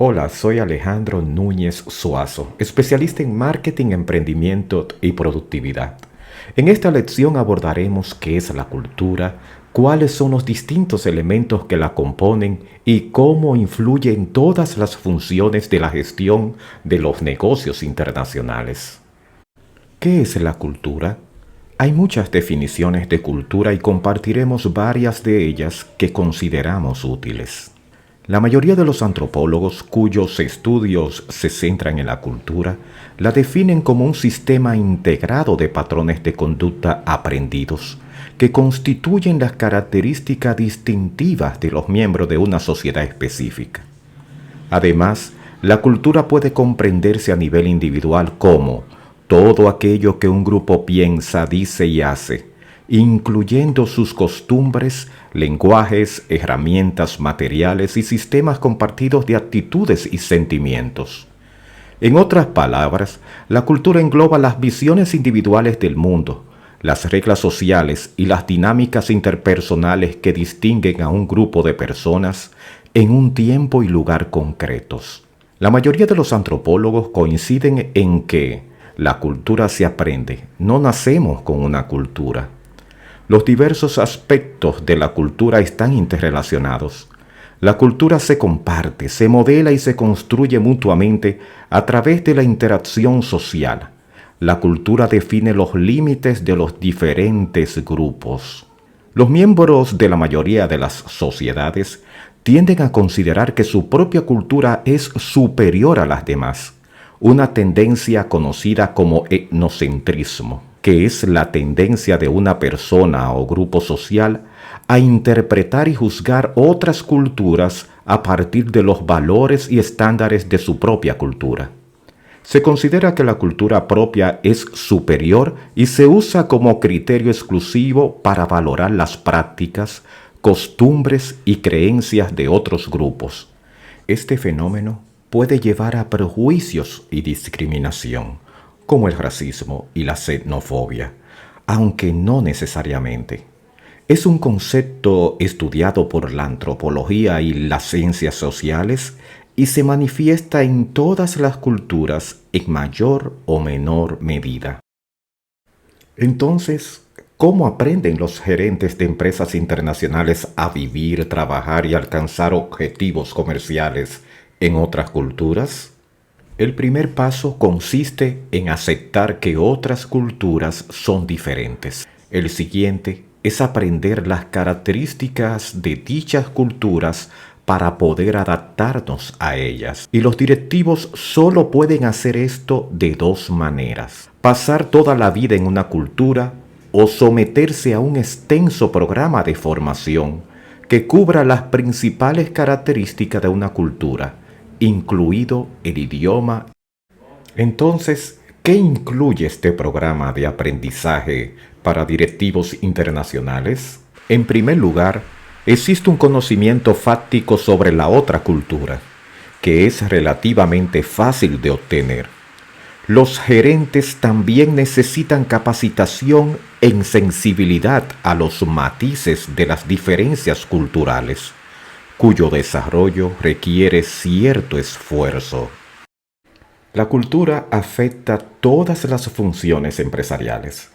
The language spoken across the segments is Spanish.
Hola, soy Alejandro Núñez Suazo, especialista en marketing, emprendimiento y productividad. En esta lección abordaremos qué es la cultura, cuáles son los distintos elementos que la componen y cómo influye en todas las funciones de la gestión de los negocios internacionales. ¿Qué es la cultura? Hay muchas definiciones de cultura y compartiremos varias de ellas que consideramos útiles. La mayoría de los antropólogos cuyos estudios se centran en la cultura la definen como un sistema integrado de patrones de conducta aprendidos que constituyen las características distintivas de los miembros de una sociedad específica. Además, la cultura puede comprenderse a nivel individual como todo aquello que un grupo piensa, dice y hace, incluyendo sus costumbres, lenguajes, herramientas, materiales y sistemas compartidos de actitudes y sentimientos. En otras palabras, la cultura engloba las visiones individuales del mundo, las reglas sociales y las dinámicas interpersonales que distinguen a un grupo de personas en un tiempo y lugar concretos. La mayoría de los antropólogos coinciden en que la cultura se aprende, no nacemos con una cultura. Los diversos aspectos de la cultura están interrelacionados. La cultura se comparte, se modela y se construye mutuamente a través de la interacción social. La cultura define los límites de los diferentes grupos. Los miembros de la mayoría de las sociedades tienden a considerar que su propia cultura es superior a las demás, una tendencia conocida como etnocentrismo, que es la tendencia de una persona o grupo social a interpretar y juzgar otras culturas a partir de los valores y estándares de su propia cultura. Se considera que la cultura propia es superior y se usa como criterio exclusivo para valorar las prácticas, costumbres y creencias de otros grupos. Este fenómeno puede llevar a prejuicios y discriminación, como el racismo y la xenofobia, aunque no necesariamente. Es un concepto estudiado por la antropología y las ciencias sociales y se manifiesta en todas las culturas en mayor o menor medida. Entonces, ¿cómo aprenden los gerentes de empresas internacionales a vivir, trabajar y alcanzar objetivos comerciales en otras culturas? El primer paso consiste en aceptar que otras culturas son diferentes. El siguiente es aprender las características de dichas culturas para poder adaptarnos a ellas. Y los directivos solo pueden hacer esto de dos maneras: pasar toda la vida en una cultura o someterse a un extenso programa de formación que cubra las principales características de una cultura, incluido el idioma. Entonces, ¿qué incluye este programa de aprendizaje para directivos internacionales? En primer lugar, existe un conocimiento fáctico sobre la otra cultura, que es relativamente fácil de obtener. Los gerentes también necesitan capacitación en sensibilidad a los matices de las diferencias culturales, cuyo desarrollo requiere cierto esfuerzo. La cultura afecta todas las funciones empresariales.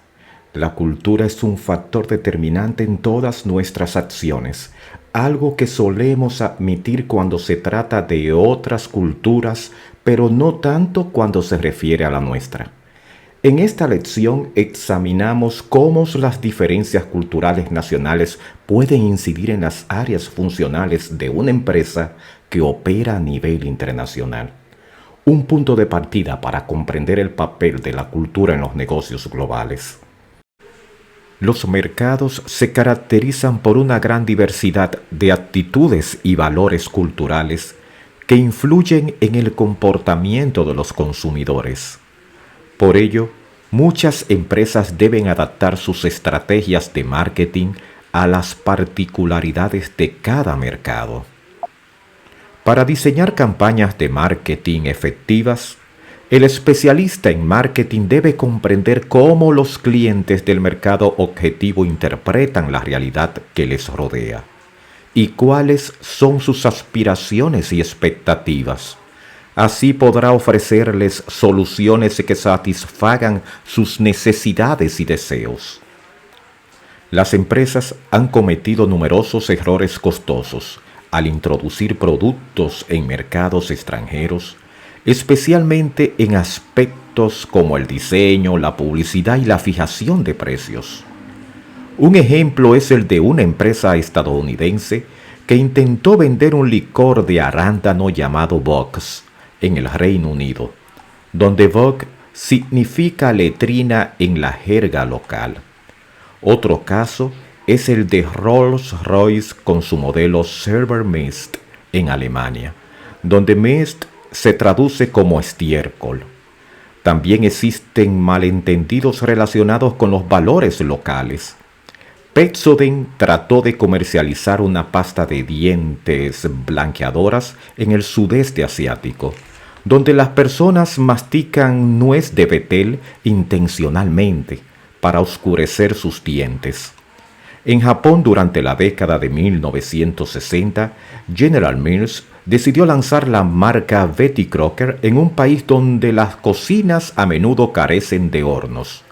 La cultura es un factor determinante en todas nuestras acciones, algo que solemos admitir cuando se trata de otras culturas, pero no tanto cuando se refiere a la nuestra. En esta lección examinamos cómo las diferencias culturales nacionales pueden incidir en las áreas funcionales de una empresa que opera a nivel internacional. Un punto de partida para comprender el papel de la cultura en los negocios globales. Los mercados se caracterizan por una gran diversidad de actitudes y valores culturales que influyen en el comportamiento de los consumidores. Por ello, muchas empresas deben adaptar sus estrategias de marketing a las particularidades de cada mercado. Para diseñar campañas de marketing efectivas, el especialista en marketing debe comprender cómo los clientes del mercado objetivo interpretan la realidad que les rodea y cuáles son sus aspiraciones y expectativas. Así podrá ofrecerles soluciones que satisfagan sus necesidades y deseos. Las empresas han cometido numerosos errores costosos al introducir productos en mercados extranjeros, especialmente en aspectos como el diseño, la publicidad y la fijación de precios. Un ejemplo es el de una empresa estadounidense que intentó vender un licor de arándano llamado Vox en el Reino Unido, donde Vox significa letrina en la jerga local. Otro caso es el de Rolls-Royce con su modelo Silver Mist en Alemania, donde Mist se traduce como estiércol. También existen malentendidos relacionados con los valores locales. Pepsodent trató de comercializar una pasta de dientes blanqueadoras en el sudeste asiático, donde las personas mastican nuez de betel intencionalmente para oscurecer sus dientes. En Japón, durante la década de 1960, General Mills decidió lanzar la marca Betty Crocker en un país donde las cocinas a menudo carecen de hornos.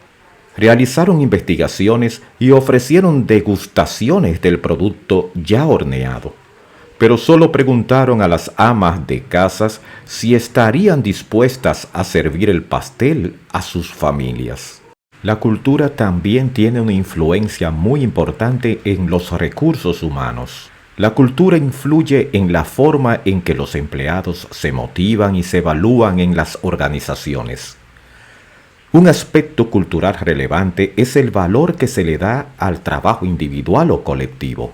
Realizaron investigaciones y ofrecieron degustaciones del producto ya horneado, pero solo preguntaron a las amas de casas si estarían dispuestas a servir el pastel a sus familias. La cultura también tiene una influencia muy importante en los recursos humanos. La cultura influye en la forma en que los empleados se motivan y se evalúan en las organizaciones. Un aspecto cultural relevante es el valor que se le da al trabajo individual o colectivo.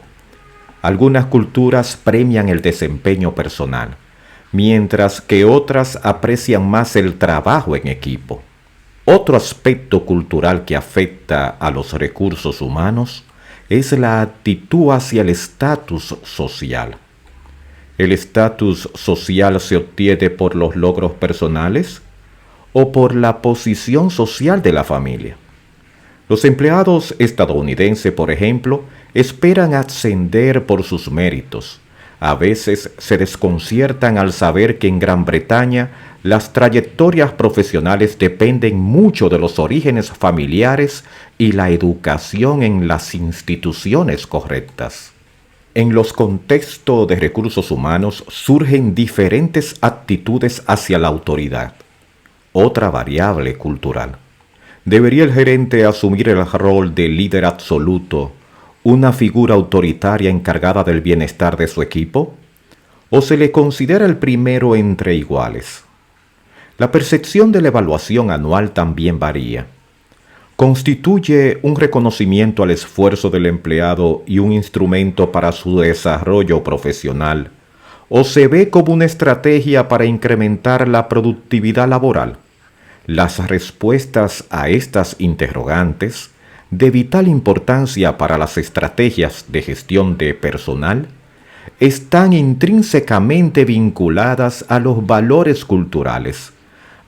Algunas culturas premian el desempeño personal, mientras que otras aprecian más el trabajo en equipo. Otro aspecto cultural que afecta a los recursos humanos es la actitud hacia el estatus social. ¿El estatus social se obtiene por los logros personales o por la posición social de la familia? Los empleados estadounidenses, por ejemplo, esperan ascender por sus méritos. A veces se desconciertan al saber que en Gran Bretaña las trayectorias profesionales dependen mucho de los orígenes familiares y la educación en las instituciones correctas. En los contextos de recursos humanos surgen diferentes actitudes hacia la autoridad. Otra variable cultural. ¿Debería el gerente asumir el rol de líder absoluto, una figura autoritaria encargada del bienestar de su equipo? ¿O se le considera el primero entre iguales? La percepción de la evaluación anual también varía. ¿Constituye un reconocimiento al esfuerzo del empleado y un instrumento para su desarrollo profesional? ¿O se ve como una estrategia para incrementar la productividad laboral? Las respuestas a estas interrogantes, de vital importancia para las estrategias de gestión de personal, están intrínsecamente vinculadas a los valores culturales,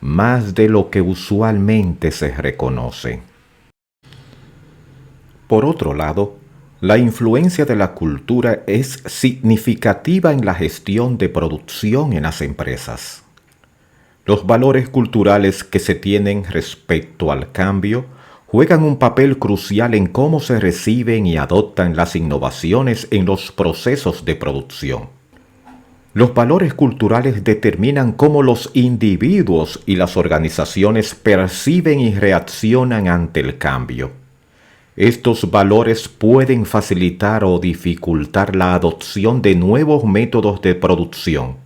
más de lo que usualmente se reconoce. Por otro lado, la influencia de la cultura es significativa en la gestión de producción en las empresas. Los valores culturales que se tienen respecto al cambio juegan un papel crucial en cómo se reciben y adoptan las innovaciones en los procesos de producción. Los valores culturales determinan cómo los individuos y las organizaciones perciben y reaccionan ante el cambio. Estos valores pueden facilitar o dificultar la adopción de nuevos métodos de producción,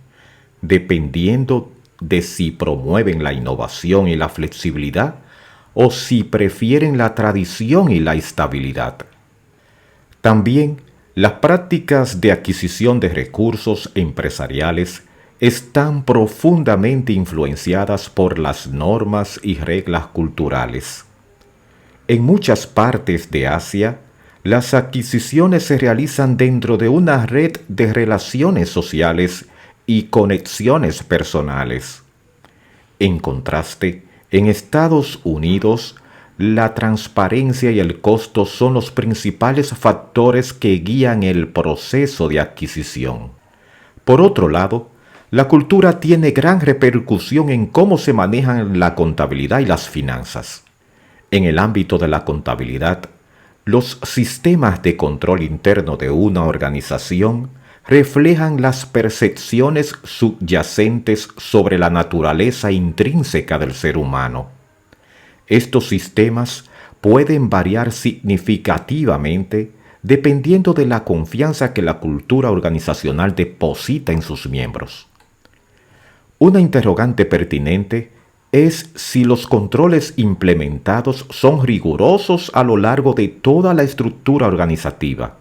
dependiendo de si promueven la innovación y la flexibilidad o si prefieren la tradición y la estabilidad. También, las prácticas de adquisición de recursos empresariales están profundamente influenciadas por las normas y reglas culturales. En muchas partes de Asia, las adquisiciones se realizan dentro de una red de relaciones sociales y conexiones personales. En contraste, en Estados Unidos, la transparencia y el costo son los principales factores que guían el proceso de adquisición. Por otro lado, la cultura tiene gran repercusión en cómo se manejan la contabilidad y las finanzas. En el ámbito de la contabilidad, los sistemas de control interno de una organización reflejan las percepciones subyacentes sobre la naturaleza intrínseca del ser humano. Estos sistemas pueden variar significativamente dependiendo de la confianza que la cultura organizacional deposita en sus miembros. Una interrogante pertinente es si los controles implementados son rigurosos a lo largo de toda la estructura organizativa,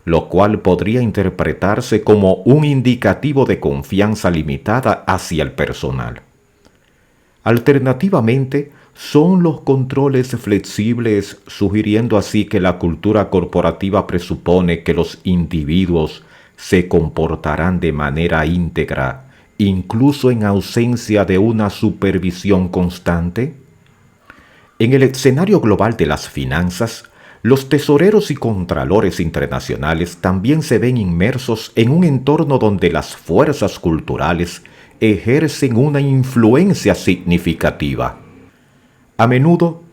lo cual podría interpretarse como un indicativo de confianza limitada hacia el personal. Alternativamente, son los controles flexibles, sugiriendo así que la cultura corporativa presupone que los individuos se comportarán de manera íntegra, incluso en ausencia de una supervisión constante. En el escenario global de las finanzas, los tesoreros y contralores internacionales también se ven inmersos en un entorno donde las fuerzas culturales ejercen una influencia significativa. A menudo,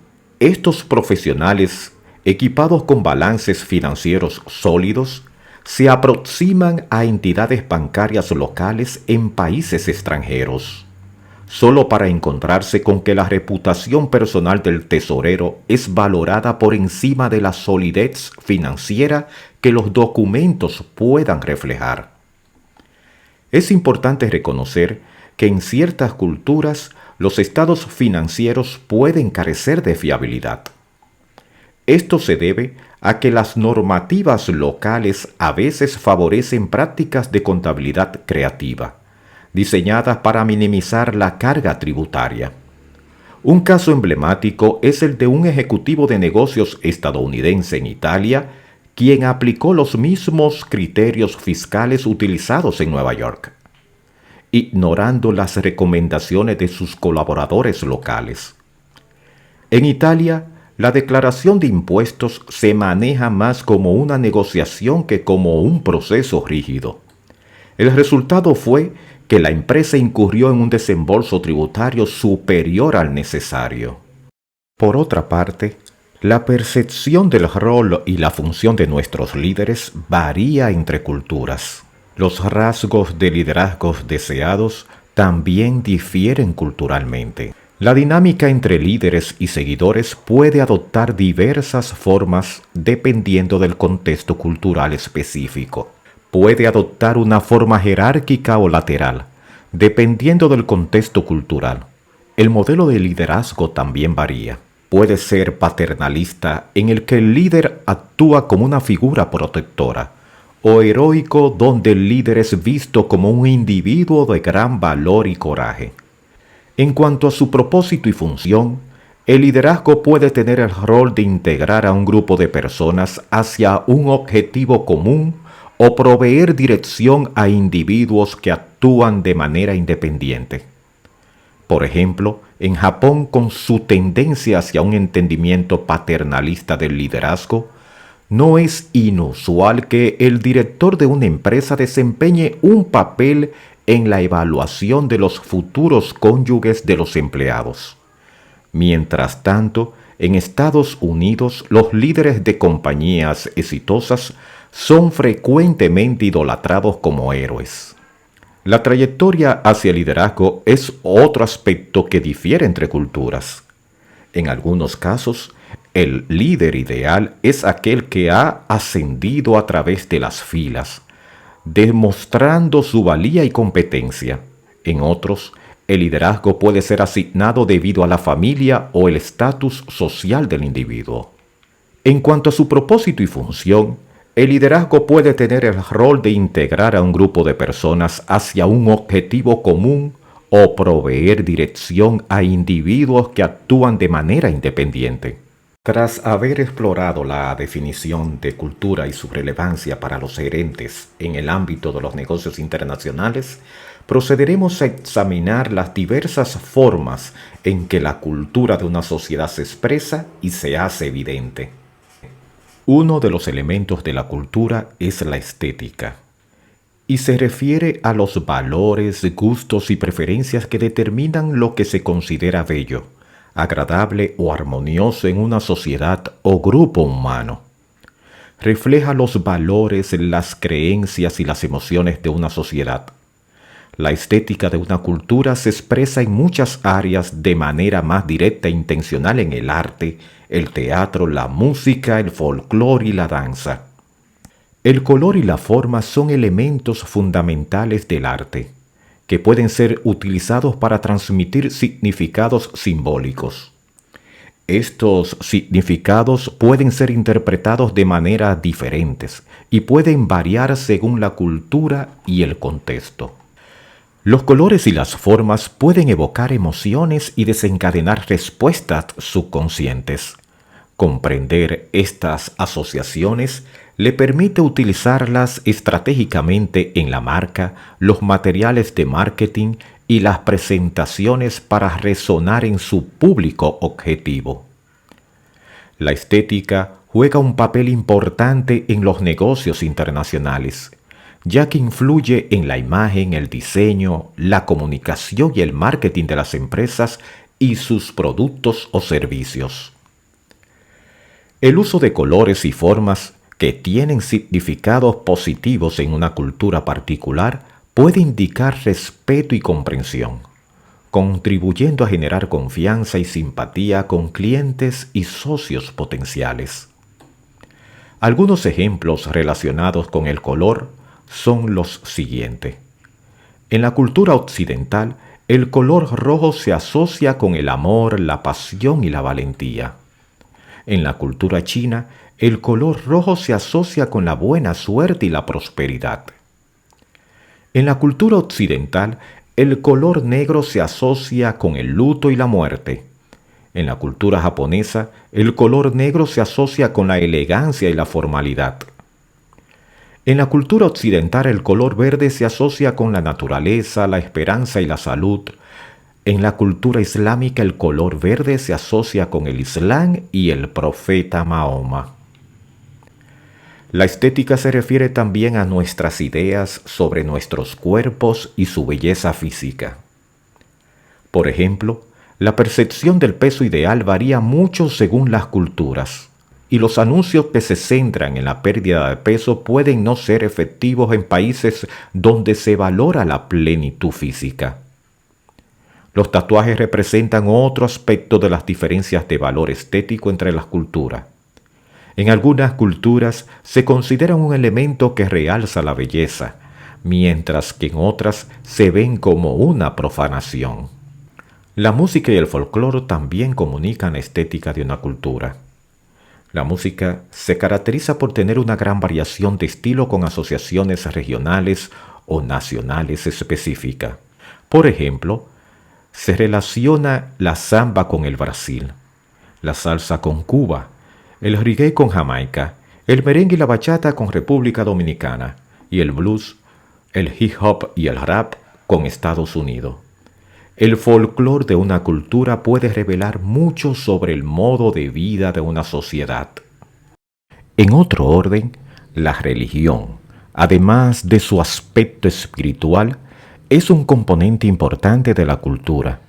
estos profesionales, equipados con balances financieros sólidos, se aproximan a entidades bancarias locales en países extranjeros, solo para encontrarse con que la reputación personal del tesorero es valorada por encima de la solidez financiera que los documentos puedan reflejar. Es importante reconocer que en ciertas culturas los estados financieros pueden carecer de fiabilidad. Esto se debe a que las normativas locales a veces favorecen prácticas de contabilidad creativa, diseñadas para minimizar la carga tributaria. Un caso emblemático es el de un ejecutivo de negocios estadounidense en Italia, quien aplicó los mismos criterios fiscales utilizados en Nueva York, ignorando las recomendaciones de sus colaboradores locales. En Italia, la declaración de impuestos se maneja más como una negociación que como un proceso rígido. El resultado fue que la empresa incurrió en un desembolso tributario superior al necesario. Por otra parte, la percepción del rol y la función de nuestros líderes varía entre culturas. Los rasgos de liderazgo deseados también difieren culturalmente. La dinámica entre líderes y seguidores puede adoptar diversas formas dependiendo del contexto cultural específico. Puede adoptar una forma jerárquica o lateral, dependiendo del contexto cultural. El modelo de liderazgo también varía. Puede ser paternalista, en el que el líder actúa como una figura protectora, o heroico, donde el líder es visto como un individuo de gran valor y coraje. En cuanto a su propósito y función, el liderazgo puede tener el rol de integrar a un grupo de personas hacia un objetivo común o proveer dirección a individuos que actúan de manera independiente. Por ejemplo, en Japón, con su tendencia hacia un entendimiento paternalista del liderazgo, no es inusual que el director de una empresa desempeñe un papel en la evaluación de los futuros cónyuges de los empleados. Mientras tanto, en Estados Unidos, los líderes de compañías exitosas son frecuentemente idolatrados como héroes. La trayectoria hacia el liderazgo es otro aspecto que difiere entre culturas. En algunos casos, el líder ideal es aquel que ha ascendido a través de las filas, demostrando su valía y competencia. En otros, el liderazgo puede ser asignado debido a la familia o el estatus social del individuo. En cuanto a su propósito y función, el liderazgo puede tener el rol de integrar a un grupo de personas hacia un objetivo común o proveer dirección a individuos que actúan de manera independiente. Tras haber explorado la definición de cultura y su relevancia para los gerentes en el ámbito de los negocios internacionales, procederemos a examinar las diversas formas en que la cultura de una sociedad se expresa y se hace evidente. Uno de los elementos de la cultura es la estética, y se refiere a los valores, gustos y preferencias que determinan lo que se considera bello, agradable o armonioso en una sociedad o grupo humano. Refleja los valores, las creencias y las emociones de una sociedad. La estética de una cultura se expresa en muchas áreas de manera más directa e intencional en el arte, el teatro, la música, el folclore y la danza. El color y la forma son elementos fundamentales del arte, que pueden ser utilizados para transmitir significados simbólicos. Estos significados pueden ser interpretados de maneras diferentes y pueden variar según la cultura y el contexto. Los colores y las formas pueden evocar emociones y desencadenar respuestas subconscientes. Comprender estas asociaciones le permite utilizarlas estratégicamente en la marca, los materiales de marketing y las presentaciones para resonar en su público objetivo. La estética juega un papel importante en los negocios internacionales, ya que influye en la imagen, el diseño, la comunicación y el marketing de las empresas y sus productos o servicios. El uso de colores y formas que tienen significados positivos en una cultura particular puede indicar respeto y comprensión, contribuyendo a generar confianza y simpatía con clientes y socios potenciales. Algunos ejemplos relacionados con el color son los siguientes. En la cultura occidental, el color rojo se asocia con el amor, la pasión y la valentía. En la cultura china, el color rojo se asocia con la buena suerte y la prosperidad. En la cultura occidental, el color negro se asocia con el luto y la muerte. En la cultura japonesa, el color negro se asocia con la elegancia y la formalidad. En la cultura occidental, el color verde se asocia con la naturaleza, la esperanza y la salud. En la cultura islámica, el color verde se asocia con el Islam y el profeta Mahoma. La estética se refiere también a nuestras ideas sobre nuestros cuerpos y su belleza física. Por ejemplo, la percepción del peso ideal varía mucho según las culturas, y los anuncios que se centran en la pérdida de peso pueden no ser efectivos en países donde se valora la plenitud física. Los tatuajes representan otro aspecto de las diferencias de valor estético entre las culturas. En algunas culturas se consideran un elemento que realza la belleza, mientras que en otras se ven como una profanación. La música y el folclore también comunican la estética de una cultura. La música se caracteriza por tener una gran variación de estilo con asociaciones regionales o nacionales específicas. Por ejemplo, se relaciona la samba con el Brasil, la salsa con Cuba, el reggae con Jamaica, el merengue y la bachata con República Dominicana, y el blues, el hip hop y el rap con Estados Unidos. El folclore de una cultura puede revelar mucho sobre el modo de vida de una sociedad. En otro orden, la religión, además de su aspecto espiritual, es un componente importante de la cultura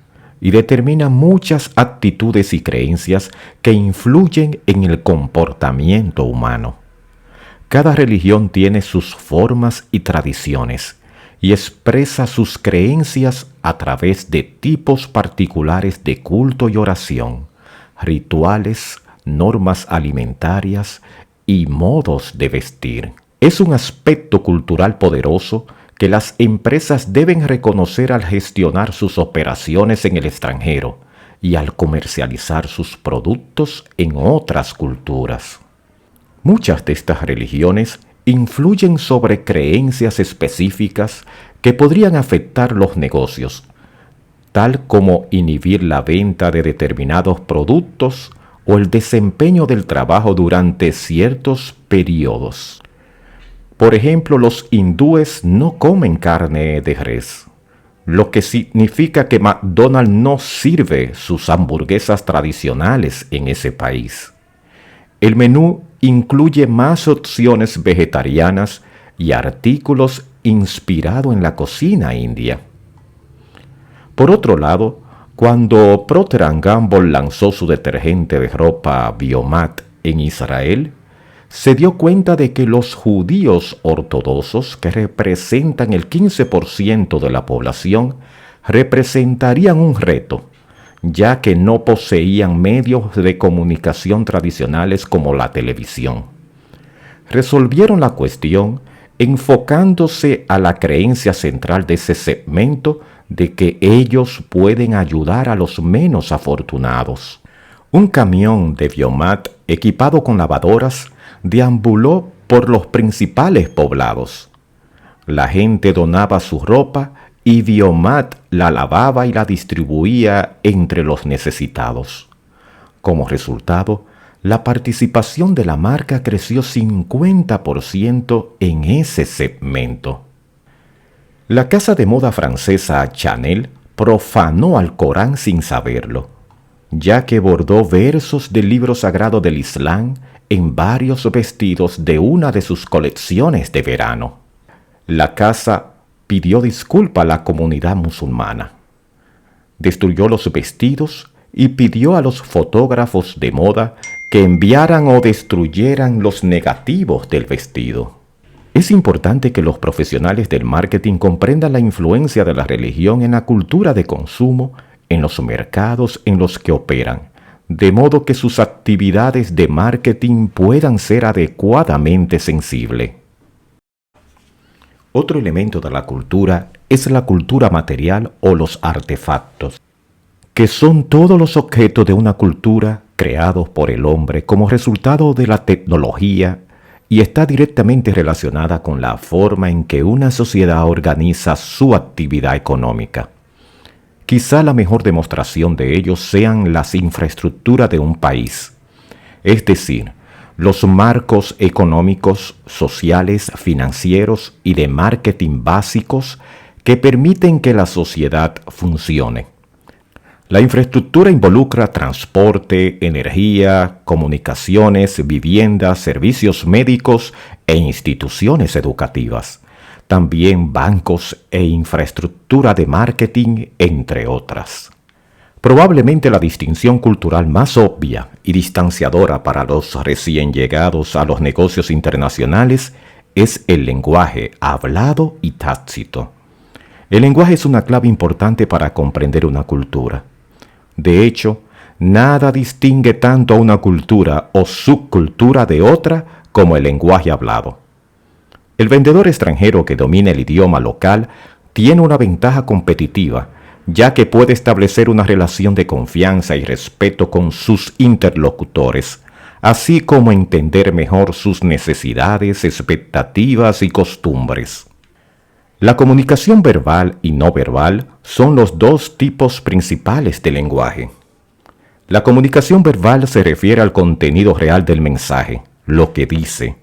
y determina muchas actitudes y creencias que influyen en el comportamiento humano. Cada religión tiene sus formas y tradiciones y expresa sus creencias a través de tipos particulares de culto y oración, rituales, normas alimentarias y modos de vestir. Es un aspecto cultural poderoso que las empresas deben reconocer al gestionar sus operaciones en el extranjero y al comercializar sus productos en otras culturas. Muchas de estas religiones influyen sobre creencias específicas que podrían afectar los negocios, tal como inhibir la venta de determinados productos o el desempeño del trabajo durante ciertos periodos. Por ejemplo, los hindúes no comen carne de res, lo que significa que McDonald's no sirve sus hamburguesas tradicionales en ese país. El menú incluye más opciones vegetarianas y artículos inspirados en la cocina india. Por otro lado, cuando Procter & Gamble lanzó su detergente de ropa Biomat en Israel, se dio cuenta de que los judíos ortodoxos, que representan el 15% de la población, representarían un reto, ya que no poseían medios de comunicación tradicionales como la televisión. Resolvieron la cuestión enfocándose a la creencia central de ese segmento de que ellos pueden ayudar a los menos afortunados. Un camión de Biomat equipado con lavadoras deambuló por los principales poblados. La gente donaba su ropa y Biomat la lavaba y la distribuía entre los necesitados. Como resultado, la participación de la marca creció 50% en ese segmento. La casa de moda francesa Chanel profanó al Corán sin saberlo, ya que bordó versos del libro sagrado del Islam en varios vestidos de una de sus colecciones de verano. La casa pidió disculpas a la comunidad musulmana, destruyó los vestidos y pidió a los fotógrafos de moda que enviaran o destruyeran los negativos del vestido. Es importante que los profesionales del marketing comprendan la influencia de la religión en la cultura de consumo, en los mercados en los que operan, de modo que sus actividades de marketing puedan ser adecuadamente sensibles. Otro elemento de la cultura es la cultura material o los artefactos, que son todos los objetos de una cultura creados por el hombre como resultado de la tecnología y está directamente relacionada con la forma en que una sociedad organiza su actividad económica. Quizá la mejor demostración de ello sean las infraestructuras de un país, es decir, los marcos económicos, sociales, financieros y de marketing básicos que permiten que la sociedad funcione. La infraestructura involucra transporte, energía, comunicaciones, viviendas, servicios médicos e instituciones educativas. También bancos e infraestructura de marketing, entre otras. Probablemente la distinción cultural más obvia y distanciadora para los recién llegados a los negocios internacionales es el lenguaje hablado y tácito. El lenguaje es una clave importante para comprender una cultura. De hecho, nada distingue tanto a una cultura o subcultura de otra como el lenguaje hablado. El vendedor extranjero que domina el idioma local tiene una ventaja competitiva, ya que puede establecer una relación de confianza y respeto con sus interlocutores, así como entender mejor sus necesidades, expectativas y costumbres. La comunicación verbal y no verbal son los dos tipos principales de lenguaje. La comunicación verbal se refiere al contenido real del mensaje, lo que dice,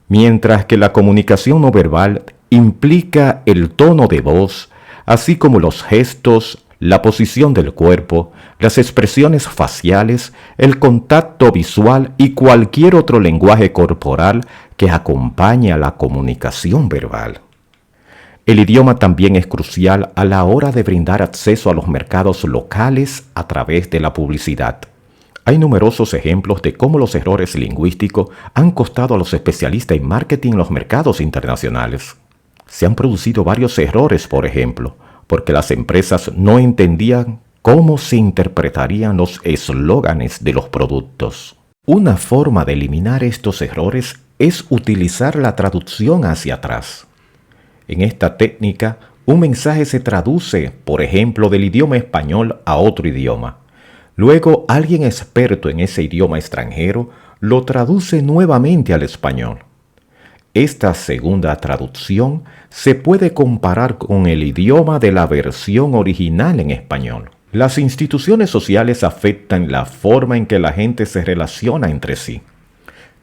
mientras que la comunicación no verbal implica el tono de voz, así como los gestos, la posición del cuerpo, las expresiones faciales, el contacto visual y cualquier otro lenguaje corporal que acompañe a la comunicación verbal. El idioma también es crucial a la hora de brindar acceso a los mercados locales a través de la publicidad. Hay numerosos ejemplos de cómo los errores lingüísticos han costado a los especialistas en marketing en los mercados internacionales. Se han producido varios errores, por ejemplo, porque las empresas no entendían cómo se interpretarían los eslóganes de los productos. Una forma de eliminar estos errores es utilizar la traducción hacia atrás. En esta técnica, un mensaje se traduce, por ejemplo, del idioma español a otro idioma. Luego, alguien experto en ese idioma extranjero lo traduce nuevamente al español. Esta segunda traducción se puede comparar con el idioma de la versión original en español. Las instituciones sociales afectan la forma en que la gente se relaciona entre sí.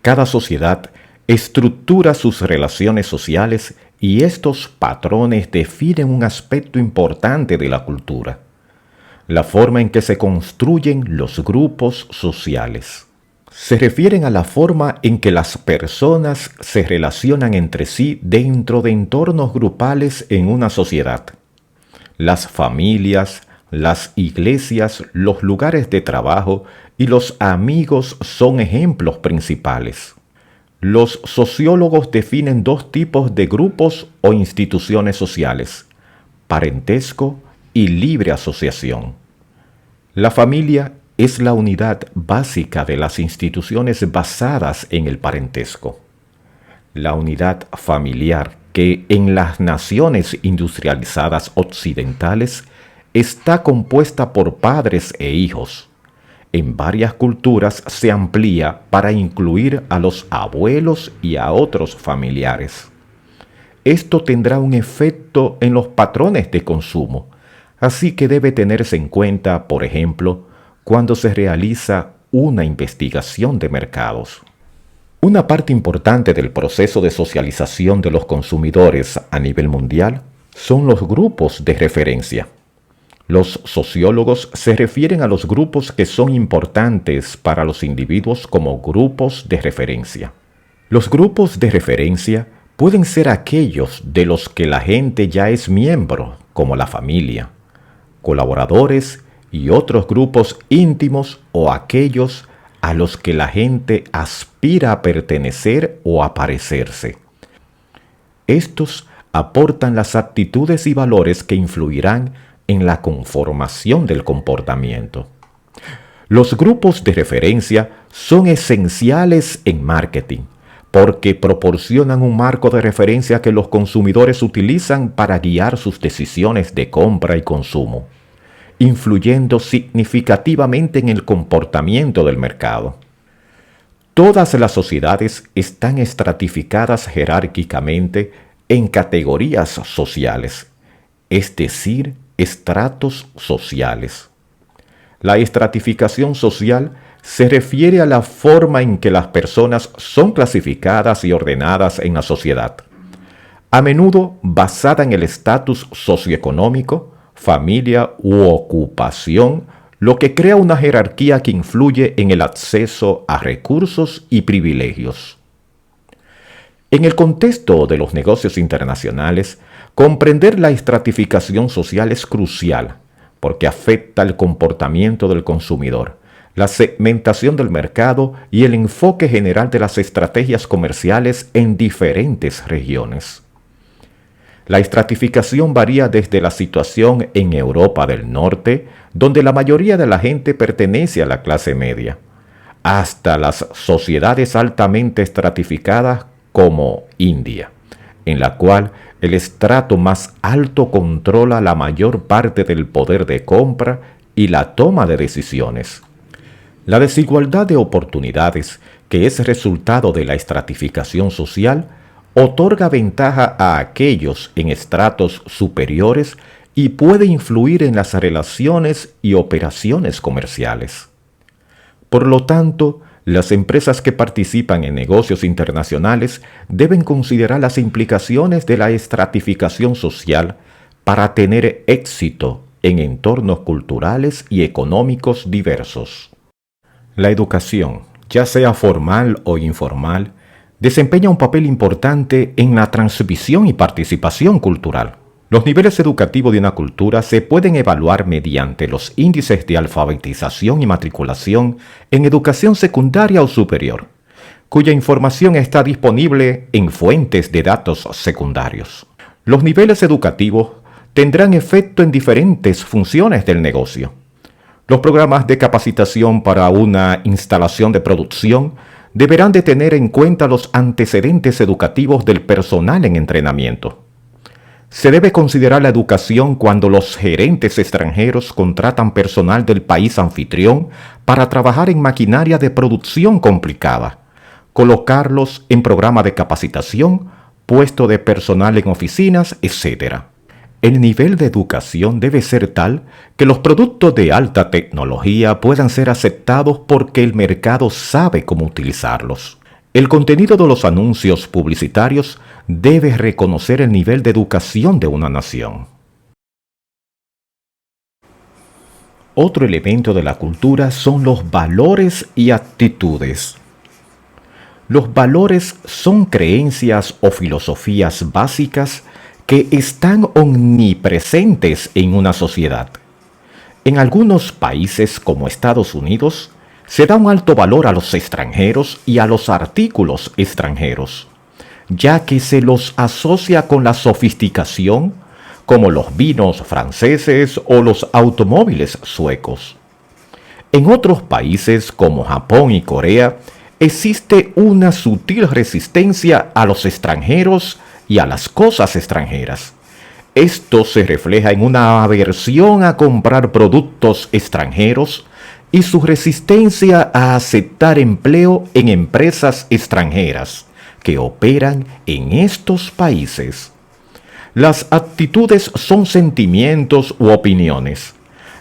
Cada sociedad estructura sus relaciones sociales y estos patrones definen un aspecto importante de la cultura: la forma en que se construyen los grupos sociales. Se refieren a la forma en que las personas se relacionan entre sí dentro de entornos grupales en una sociedad. Las familias, las iglesias, los lugares de trabajo y los amigos son ejemplos principales. Los sociólogos definen dos tipos de grupos o instituciones sociales: parentesco y libre asociación. La familia es la unidad básica de las instituciones basadas en el parentesco. La unidad familiar, que en las naciones industrializadas occidentales está compuesta por padres e hijos. En varias culturas se amplía para incluir a los abuelos y a otros familiares. Esto tendrá un efecto en los patrones de consumo, así que debe tenerse en cuenta, por ejemplo, cuando se realiza una investigación de mercados. Una parte importante del proceso de socialización de los consumidores a nivel mundial son los grupos de referencia. Los sociólogos se refieren a los grupos que son importantes para los individuos como grupos de referencia. Los grupos de referencia pueden ser aquellos de los que la gente ya es miembro, como la familia, colaboradores y otros grupos íntimos, o aquellos a los que la gente aspira a pertenecer o a parecerse. Estos aportan las actitudes y valores que influirán en la conformación del comportamiento. Los grupos de referencia son esenciales en marketing porque proporcionan un marco de referencia que los consumidores utilizan para guiar sus decisiones de compra y consumo, influyendo significativamente en el comportamiento del mercado. Todas las sociedades están estratificadas jerárquicamente en categorías sociales, es decir, estratos sociales. La estratificación social se refiere a la forma en que las personas son clasificadas y ordenadas en la sociedad, a menudo basada en el estatus socioeconómico, familia u ocupación, lo que crea una jerarquía que influye en el acceso a recursos y privilegios. En el contexto de los negocios internacionales, comprender la estratificación social es crucial porque afecta el comportamiento del consumidor, la segmentación del mercado y el enfoque general de las estrategias comerciales en diferentes regiones. La estratificación varía desde la situación en Europa del Norte, donde la mayoría de la gente pertenece a la clase media, hasta las sociedades altamente estratificadas como India, en la cual el estrato más alto controla la mayor parte del poder de compra y la toma de decisiones. La desigualdad de oportunidades, que es resultado de la estratificación social, otorga ventaja a aquellos en estratos superiores y puede influir en las relaciones y operaciones comerciales. Por lo tanto, las empresas que participan en negocios internacionales deben considerar las implicaciones de la estratificación social para tener éxito en entornos culturales y económicos diversos. La educación, ya sea formal o informal, desempeña un papel importante en la transmisión y participación cultural. Los niveles educativos de una cultura se pueden evaluar mediante los índices de alfabetización y matriculación en educación secundaria o superior, cuya información está disponible en fuentes de datos secundarios. Los niveles educativos tendrán efecto en diferentes funciones del negocio. Los programas de capacitación para una instalación de producción deberán de tener en cuenta los antecedentes educativos del personal en entrenamiento. Se debe considerar la educación cuando los gerentes extranjeros contratan personal del país anfitrión para trabajar en maquinaria de producción complicada, colocarlos en programa de capacitación, puesto de personal en oficinas, etc. El nivel de educación debe ser tal que los productos de alta tecnología puedan ser aceptados porque el mercado sabe cómo utilizarlos. El contenido de los anuncios publicitarios debe reconocer el nivel de educación de una nación. Otro elemento de la cultura son los valores y actitudes. Los valores son creencias o filosofías básicas que están omnipresentes en una sociedad. En algunos países como Estados Unidos, se da un alto valor a los extranjeros y a los artículos extranjeros, ya que se los asocia con la sofisticación, como los vinos franceses o los automóviles suecos. En otros países como Japón y Corea, existe una sutil resistencia a los extranjeros y a las cosas extranjeras. Esto se refleja en una aversión a comprar productos extranjeros y su resistencia a aceptar empleo en empresas extranjeras que operan en estos países. Las actitudes son sentimientos u opiniones.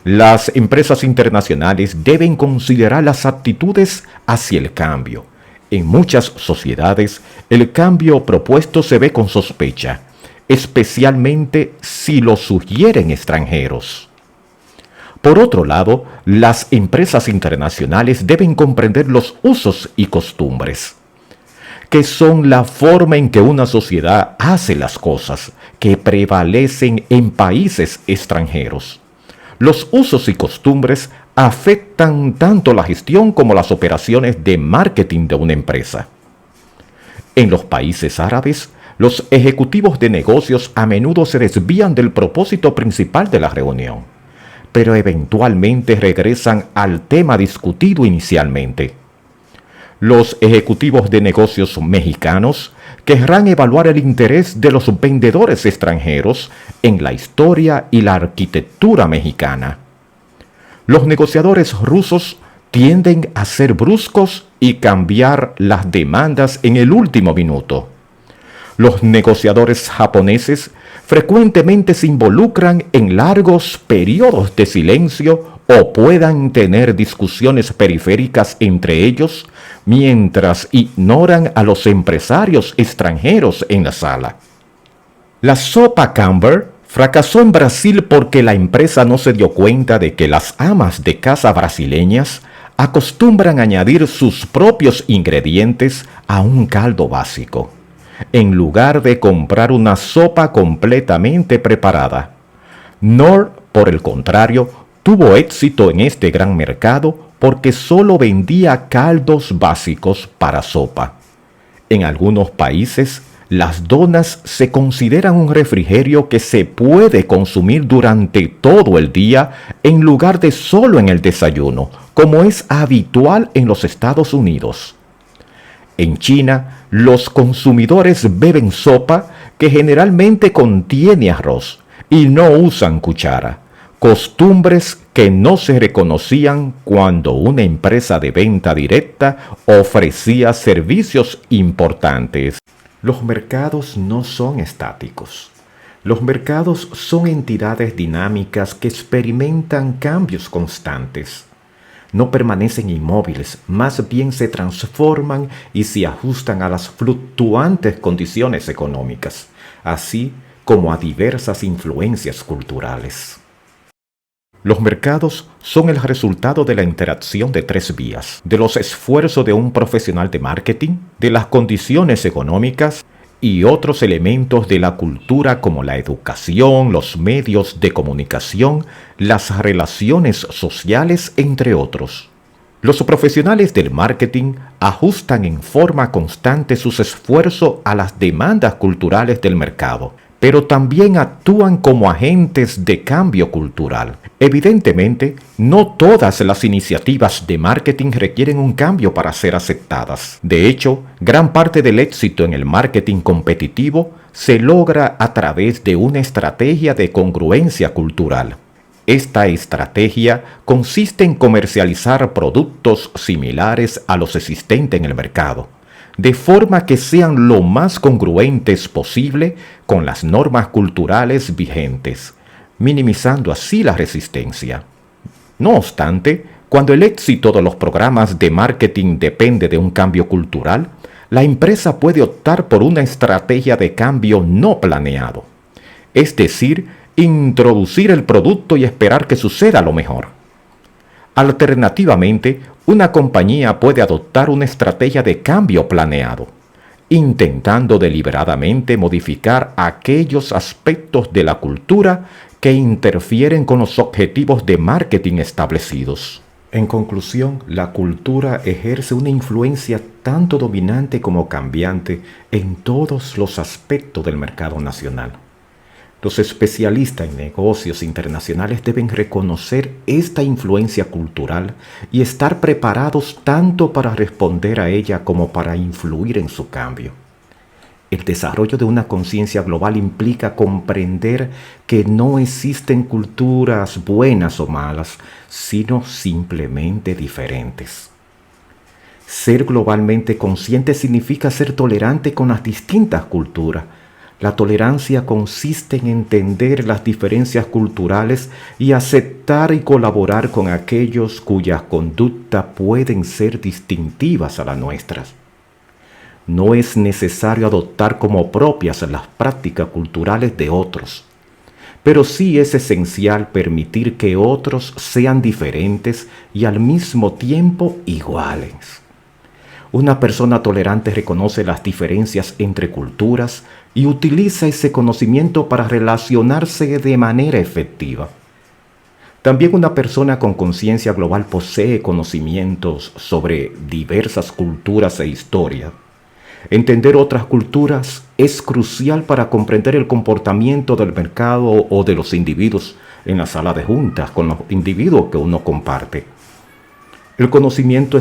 Las empresas internacionales deben considerar las actitudes hacia el cambio. En muchas sociedades, el cambio propuesto se ve con sospecha, especialmente si lo sugieren extranjeros. Por otro lado, las empresas internacionales deben comprender los usos y costumbres, que son la forma en que una sociedad hace las cosas, que prevalecen en países extranjeros. Los usos y costumbres afectan tanto la gestión como las operaciones de marketing de una empresa. En los países árabes, los ejecutivos de negocios a menudo se desvían del propósito principal de la reunión, pero eventualmente regresan al tema discutido inicialmente. Los ejecutivos de negocios mexicanos querrán evaluar el interés de los vendedores extranjeros en la historia y la arquitectura mexicana. Los negociadores rusos tienden a ser bruscos y cambiar las demandas en el último minuto. Los negociadores japoneses frecuentemente se involucran en largos periodos de silencio o puedan tener discusiones periféricas entre ellos mientras ignoran a los empresarios extranjeros en la sala. La sopa Camber fracasó en Brasil porque la empresa no se dio cuenta de que las amas de casa brasileñas acostumbran añadir sus propios ingredientes a un caldo básico, en lugar de comprar una sopa completamente preparada. Knorr, por el contrario, tuvo éxito en este gran mercado porque solo vendía caldos básicos para sopa. En algunos países, las donas se consideran un refrigerio que se puede consumir durante todo el día en lugar de solo en el desayuno, como es habitual en los Estados Unidos. En China, los consumidores beben sopa que generalmente contiene arroz y no usan cuchara, costumbres que no se reconocían cuando una empresa de venta directa ofrecía servicios importantes. Los mercados no son estáticos. Los mercados son entidades dinámicas que experimentan cambios constantes. No permanecen inmóviles, más bien se transforman y se ajustan a las fluctuantes condiciones económicas, así como a diversas influencias culturales. Los mercados son el resultado de la interacción de tres vías: de los esfuerzos de un profesional de marketing, de las condiciones económicas y otros elementos de la cultura como la educación, los medios de comunicación, las relaciones sociales, entre otros. Los profesionales del marketing ajustan en forma constante sus esfuerzos a las demandas culturales del mercado, pero también actúan como agentes de cambio cultural. Evidentemente, no todas las iniciativas de marketing requieren un cambio para ser aceptadas. De hecho, gran parte del éxito en el marketing competitivo se logra a través de una estrategia de congruencia cultural. Esta estrategia consiste en comercializar productos similares a los existentes en el mercado, de forma que sean lo más congruentes posible con las normas culturales vigentes, minimizando así la resistencia. No obstante, cuando el éxito de los programas de marketing depende de un cambio cultural, la empresa puede optar por una estrategia de cambio no planeado, es decir, introducir el producto y esperar que suceda lo mejor. Alternativamente, una compañía puede adoptar una estrategia de cambio planeado, intentando deliberadamente modificar aquellos aspectos de la cultura que interfieren con los objetivos de marketing establecidos. En conclusión, la cultura ejerce una influencia tanto dominante como cambiante en todos los aspectos del mercado nacional. Los especialistas en negocios internacionales deben reconocer esta influencia cultural y estar preparados tanto para responder a ella como para influir en su cambio. El desarrollo de una conciencia global implica comprender que no existen culturas buenas o malas, sino simplemente diferentes. Ser globalmente consciente significa ser tolerante con las distintas culturas. La tolerancia consiste en entender las diferencias culturales y aceptar y colaborar con aquellos cuyas conductas pueden ser distintivas a las nuestras. No es necesario adoptar como propias las prácticas culturales de otros, pero sí es esencial permitir que otros sean diferentes y al mismo tiempo iguales. Una persona tolerante reconoce las diferencias entre culturas y utiliza ese conocimiento para relacionarse de manera efectiva. También una persona con conciencia global posee conocimientos sobre diversas culturas e historias. Entender otras culturas es crucial para comprender el comportamiento del mercado o de los individuos en la sala de juntas con los individuos que uno comparte. El conocimiento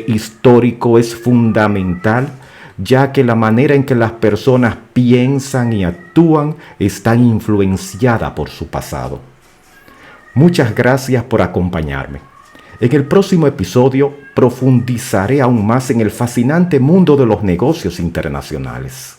histórico es fundamental, ya que la manera en que las personas piensan y actúan está influenciada por su pasado. Muchas gracias por acompañarme. En el próximo episodio profundizaré aún más en el fascinante mundo de los negocios internacionales.